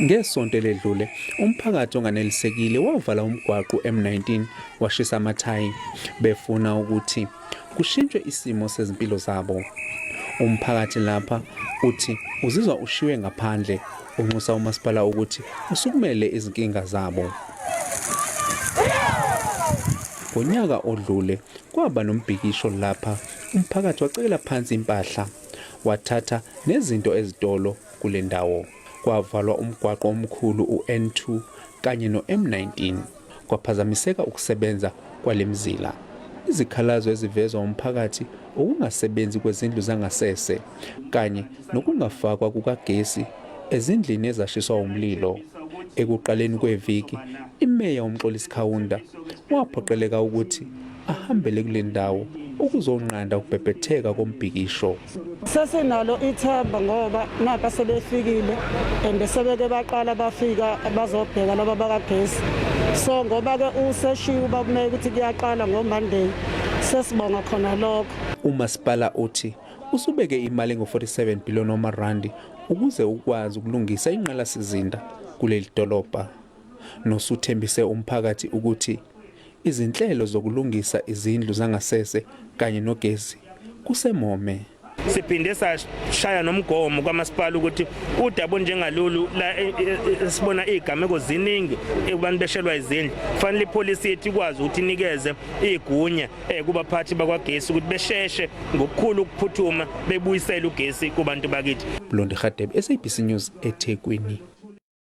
Ngesonto eledlule umphakathi onganelisekile wavala umgwaqo M19 washisa amathayi befuna ukuthi kushintshwe isimo sezimpilo zabo. Umphakathi lapha uthi uzizwa ushiwe ngaphandle, unxusa umasipala ukuthi usukumele izinkinga zabo. Ngonyaka odlule kwaba nombhikisho lapha umphakathi wacekela phansi impahla wathatha nezinto ezitolo kule ndawo. Kwavalwa umgwaqo omkhulu uN2 kanye noM19 kwaphazamiseka ukusebenza kwalemzila. Izikhalazo ezivezwa umphakathi ukungasebenzi kwezindlu zangasese kanye nokungafakwa kukagesi ezindlini ezashiswa umlilo. Ekuqaleni kweviki imeya uMxolisi Khawunda waphoqeleka ukuthi ahambele kule ndawo ukuzonqanda ukubhebhetheka kombhikisho. Sesinalo ithemba ngoba napa sebefikile sebeke baqala bafika bazobheka laba bakagesi. So ngoba ke useshiwe bakumele ukuthi kuyaqala ngoMonday sesibonga khona lokho. Umasipala uthi usubeke imali ngo-47 billion rand ukuze ukwazi ukulungisa inqalasizinda kuleli dolobha. Nosuthembise umphakathi ukuthi izinhlelo zokulungisa izindlu zangasese kanye nogesi kusemome. Siphinde sashaya nomgomo kwamasipala ukuthi udaba njengalolu la sibona izigameko ziningi kubantu beshelwa izindlu, kufanele ipolisi yethu ikwazi ukuthi inikeze igunya kubaphathi bakwagesi ukuthi besheshe ngokukhulu ukuphuthuma bebuyisele ugesi kubantu bakithi. Blonde Khadebe, SABC News, eThekwini.